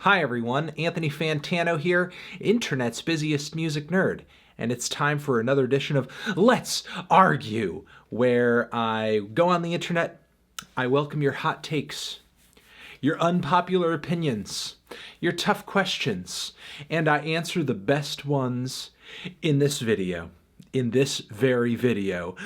Hi everyone, Anthony Fantano here, internet's busiest music nerd, and it's time for another edition of Let's Argue, where I go on the internet, I welcome your hot takes, your unpopular opinions, your tough questions, and I answer the best ones in this video. In this very video.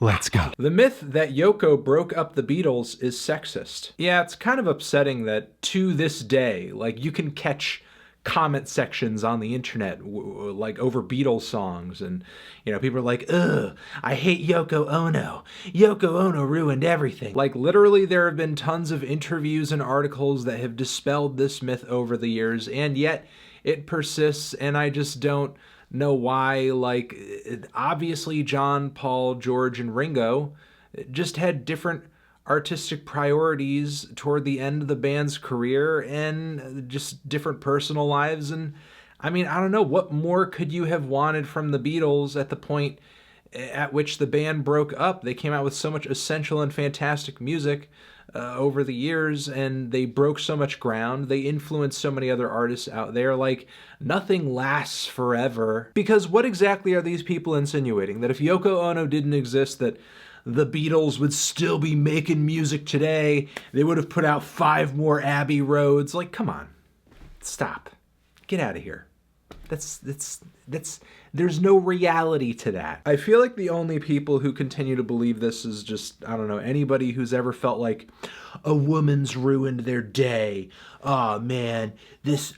Let's go. The myth that Yoko broke up the Beatles is sexist. Yeah, it's kind of upsetting that to this day, like, you can catch comment sections on the internet like over Beatles songs, and people are like, ugh, I hate Yoko Ono. Yoko Ono ruined everything. Like, literally there have been tons of interviews and articles that have dispelled this myth over the years, and yet it persists, and I just don't know why. Like, obviously John, Paul, George, and Ringo just had different artistic priorities toward the end of the band's career and just different personal lives. And I mean, I don't know, what more could you have wanted from the Beatles at the point at which the band broke up? They came out with so much essential and fantastic music over the years, and they broke so much ground. They influenced so many other artists out there. Like, nothing lasts forever. Because what exactly are these people insinuating? That if Yoko Ono didn't exist, that the Beatles would still be making music today? They would have put out 5 more Abbey Roads? Like, come on. Stop. Get out of here. There's no reality to that. I feel like the only people who continue to believe this is just, I don't know, anybody who's ever felt like a woman's ruined their day. Oh man,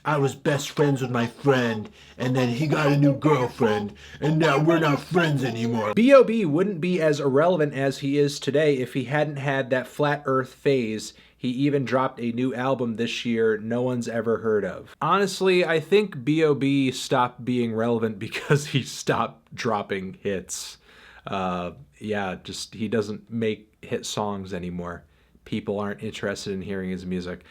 I was best friends with my friend, and then he got a new girlfriend, and now we're not friends anymore. B.o.B wouldn't be as irrelevant as he is today if he hadn't had that flat earth phase. He even dropped a new album this year no one's ever heard of. Honestly, I think B.o.B stopped being relevant because he stopped dropping hits. He doesn't make hit songs anymore. People aren't interested in hearing his music.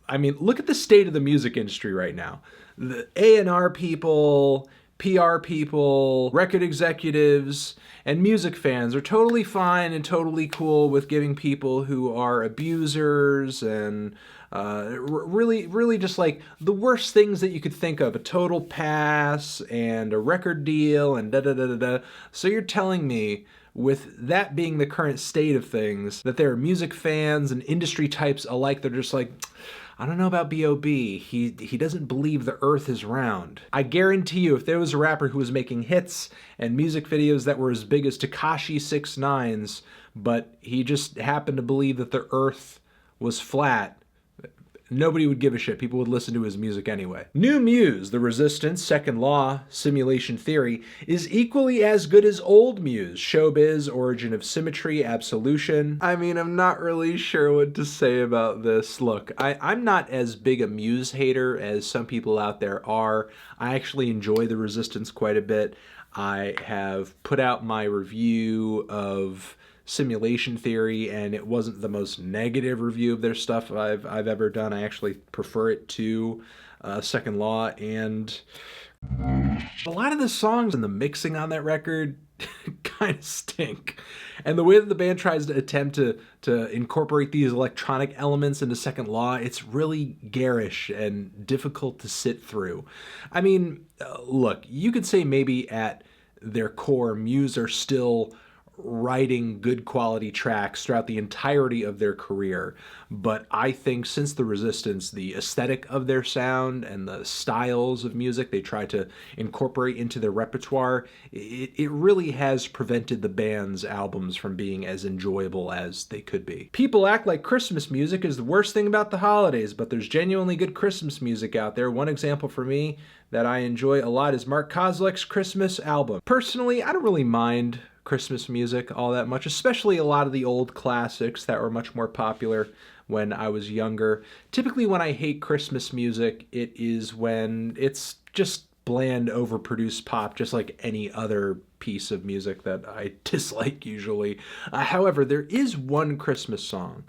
I mean, look at the state of the music industry right now. The A&R people, PR people, record executives, and music fans are totally fine and totally cool with giving people who are abusers and really just like the worst things that you could think of, a total pass and a record deal and da-da-da-da-da. So you're telling me, with that being the current state of things, that there are music fans and industry types alike that are just like, I don't know about B.o.B. He doesn't believe the earth is round. I guarantee you, if there was a rapper who was making hits and music videos that were as big as Tekashi 6ix9ine's, but he just happened to believe that the earth was flat, nobody would give a shit. People would listen to his music anyway. New Muse, The Resistance, Second Law, Simulation Theory, is equally as good as old Muse, Showbiz, Origin of Symmetry, Absolution. I mean, I'm not really sure what to say about this. Look, I'm not as big a Muse hater as some people out there are. I actually enjoy The Resistance quite a bit. I have put out my review of Simulation Theory, and it wasn't the most negative review of their stuff I've ever done. I actually prefer it to Second Law, and a lot of the songs and the mixing on that record kind of stink. And the way that the band tries to attempt to incorporate these electronic elements into Second Law, it's really garish and difficult to sit through. I mean, look, you could say maybe at their core, Muse are still writing good quality tracks throughout the entirety of their career, but I think since The Resistance, the aesthetic of their sound and the styles of music they try to incorporate into their repertoire, it really has prevented the band's albums from being as enjoyable as they could be. People act like Christmas music is the worst thing about the holidays, but there's genuinely good Christmas music out there. One example for me that I enjoy a lot is Mark Kozlik's Christmas album. Personally, I don't really mind Christmas music all that much, especially a lot of the old classics that were much more popular when I was younger. Typically when I hate Christmas music, it is when it's just bland, overproduced pop, just like any other piece of music that I dislike usually. However, there is one Christmas song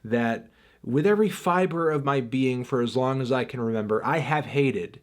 that, with every fiber of my being for as long as I can remember, I have hated.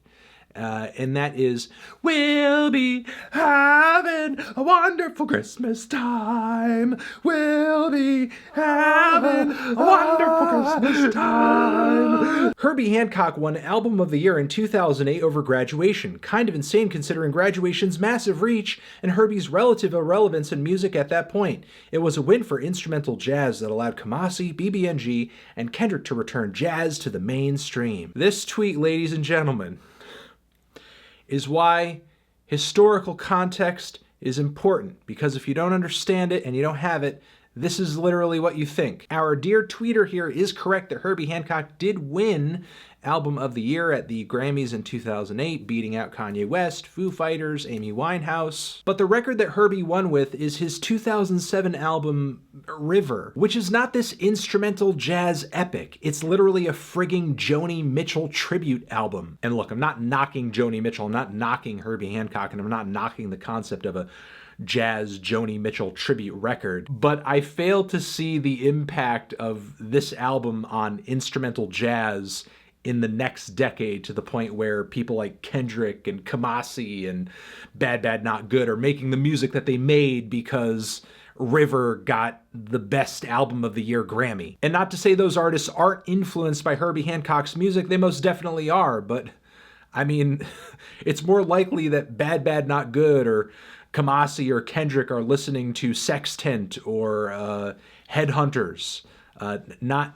and that is, we'll be having a wonderful Christmas time. We'll be having a wonderful Christmas time. Herbie Hancock won Album of the Year in 2008 over Graduation. Kind of insane considering Graduation's massive reach and Herbie's relative irrelevance in music at that point. It was a win for instrumental jazz that allowed Kamasi, BBNG, and Kendrick to return jazz to the mainstream. This tweet, ladies and gentlemen, is why historical context is important, because if you don't understand it and you don't have it, this is literally what you think. Our dear tweeter here is correct that Herbie Hancock did win Album of the Year at the Grammys in 2008, beating out Kanye West, Foo Fighters, Amy Winehouse. But the record that Herbie won with is his 2007 album River, which is not this instrumental jazz epic. It's literally a frigging Joni Mitchell tribute album. And look, I'm not knocking Joni Mitchell, I'm not knocking Herbie Hancock, and I'm not knocking the concept of a jazz Joni Mitchell tribute record, but I fail to see the impact of this album on instrumental jazz in the next decade, to the point where people like Kendrick and Kamasi and Bad Bad Not Good are making the music that they made because River got the Best Album of the Year Grammy. And not to say those artists aren't influenced by Herbie Hancock's music, they most definitely are, but I mean, it's more likely that Bad Bad Not Good or Kamasi or Kendrick are listening to Sextant or Headhunters, not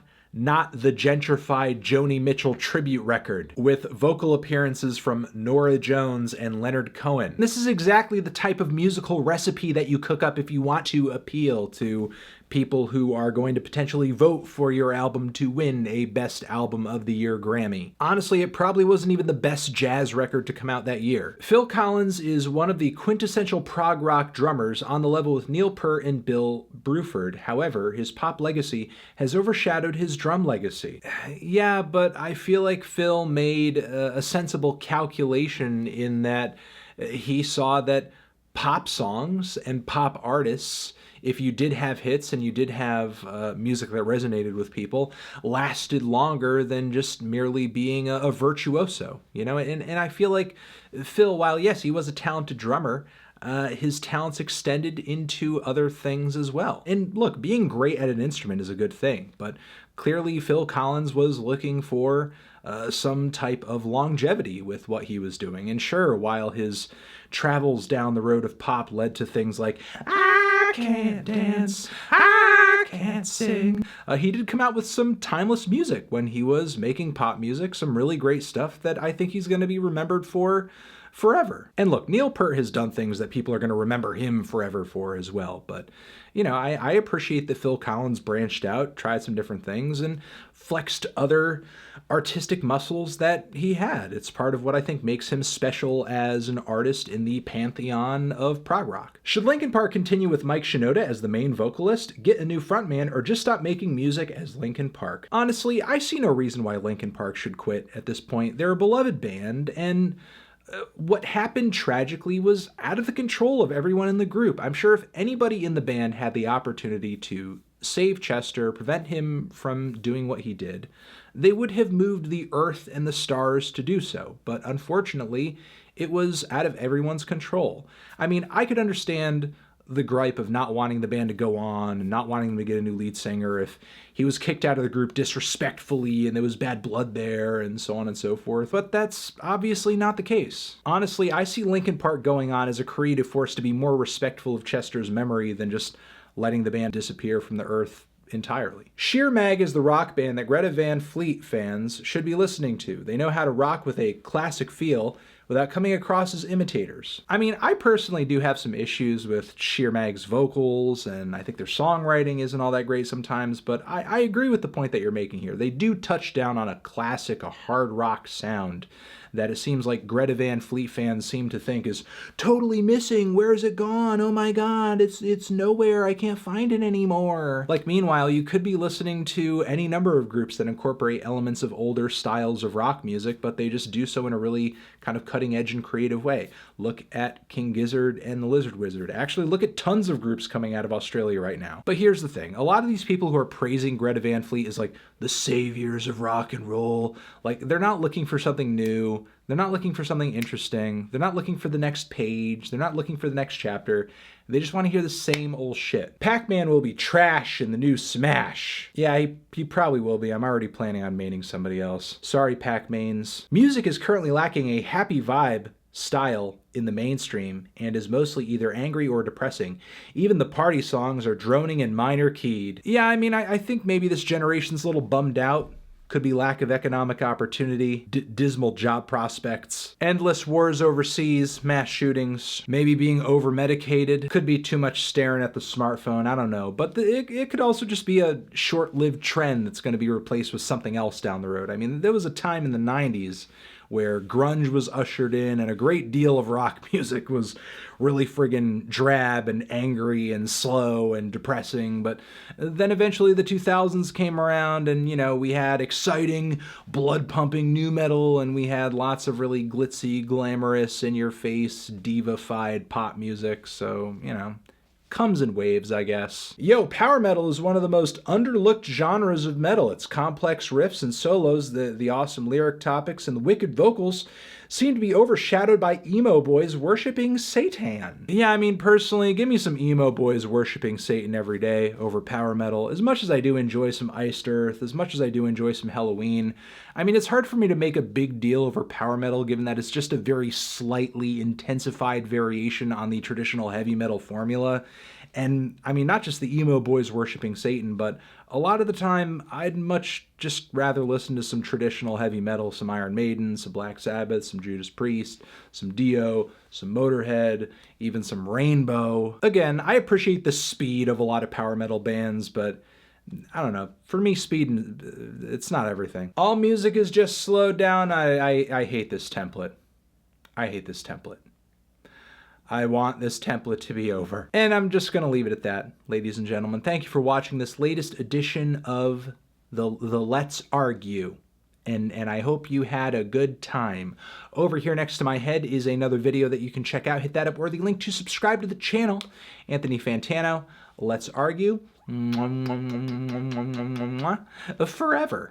the gentrified Joni Mitchell tribute record with vocal appearances from Norah Jones and Leonard Cohen. This is exactly the type of musical recipe that you cook up if you want to appeal to people who are going to potentially vote for your album to win a Best Album of the Year Grammy. Honestly, it probably wasn't even the best jazz record to come out that year. Phil Collins is one of the quintessential prog rock drummers on the level with Neil Peart and Bill Bruford. However, his pop legacy has overshadowed his drum legacy. Yeah, but I feel like Phil made a sensible calculation in that he saw that pop songs and pop artists, if you did have hits and you did have music that resonated with people, lasted longer than just merely being a virtuoso, you know? And I feel like Phil, while yes, he was a talented drummer, his talents extended into other things as well. And look, being great at an instrument is a good thing, but clearly Phil Collins was looking for some type of longevity with what he was doing. And sure, while his travels down the road of pop led to things like I can't dance, I can't sing, he did come out with some timeless music when he was making pop music, some really great stuff that I think he's going to be remembered for forever. And look, Neil Peart has done things that people are going to remember him forever for as well. But, you know, I appreciate that Phil Collins branched out, tried some different things, and flexed other artistic muscles that he had. It's part of what I think makes him special as an artist in the pantheon of prog rock. Should Linkin Park continue with Mike Shinoda as the main vocalist, get a new frontman, or just stop making music as Linkin Park? Honestly, I see no reason why Linkin Park should quit at this point. They're a beloved band, and what happened tragically was out of the control of everyone in the group. I'm sure if anybody in the band had the opportunity to save Chester, prevent him from doing what he did, they would have moved the earth and the stars to do so. But unfortunately, it was out of everyone's control. I mean, I could understand the gripe of not wanting the band to go on and not wanting them to get a new lead singer if he was kicked out of the group disrespectfully and there was bad blood there and so on and so forth, but that's obviously not the case. Honestly, I see Linkin Park going on as a creative force to be more respectful of Chester's memory than just letting the band disappear from the earth entirely. Sheer Mag is the rock band that Greta Van Fleet fans should be listening to. They know how to rock with a classic feel without coming across as imitators. I mean, I personally do have some issues with Sheer Mag's vocals, and I think their songwriting isn't all that great sometimes, but I agree with the point that you're making here. They do touch down on a classic, a hard rock sound that it seems like Greta Van Fleet fans seem to think is totally missing. Where is it gone? Oh my god, it's nowhere. I can't find it anymore. Like, meanwhile, you could be listening to any number of groups that incorporate elements of older styles of rock music, but they just do so in a really kind of cutting edge and creative way. Look at King Gizzard and the Lizard Wizard. Actually, look at tons of groups coming out of Australia right now. But here's the thing. A lot of these people who are praising Greta Van Fleet as like the saviors of rock and roll, like, they're not looking for something new. They're not looking for something interesting. They're not looking for the next page. They're not looking for the next chapter. They just want to hear the same old shit. Pac-Man will be trash in the new Smash. Yeah, he probably will be. I'm already planning on maining somebody else. Sorry, Pac-Mains. Music is currently lacking a happy vibe style in the mainstream and is mostly either angry or depressing. Even the party songs are droning and minor keyed. Yeah, I mean, I think maybe this generation's a little bummed out. Could be lack of economic opportunity, dismal job prospects, endless wars overseas, mass shootings, maybe being over-medicated. Could be too much staring at the smartphone, I don't know. But it could also just be a short-lived trend that's going to be replaced with something else down the road. I mean, there was a time in the 90s where grunge was ushered in and a great deal of rock music was really friggin' drab and angry and slow and depressing. But then eventually the 2000s came around and, you know, we had exciting, blood-pumping nu metal, and we had lots of really glitzy, glamorous, in-your-face, diva-fied pop music. So, you know, comes in waves, I guess. Yo, power metal is one of the most underlooked genres of metal. Its complex riffs and solos, the awesome lyric topics, and the wicked vocals seem to be overshadowed by emo boys worshipping Satan. Yeah, I mean, personally, give me some emo boys worshipping Satan every day over power metal. As much as I do enjoy some Iced Earth, as much as I do enjoy some Halloween, I mean, it's hard for me to make a big deal over power metal given that it's just a very slightly intensified variation on the traditional heavy metal formula. And I mean, not just the emo boys worshipping Satan, but a lot of the time, I'd much just rather listen to some traditional heavy metal, some Iron Maiden, some Black Sabbath, some Judas Priest, some Dio, some Motorhead, even some Rainbow. Again, I appreciate the speed of a lot of power metal bands, but I don't know. For me, speed, it's not everything. All music is just slowed down. I hate this template. I hate this template. I want this template to be over. And I'm just going to leave it at that, ladies and gentlemen. Thank you for watching this latest edition of the Let's Argue. And I hope you had a good time. Over here next to my head is another video that you can check out. Hit that up or the link to subscribe to the channel. Anthony Fantano, Let's Argue. Forever.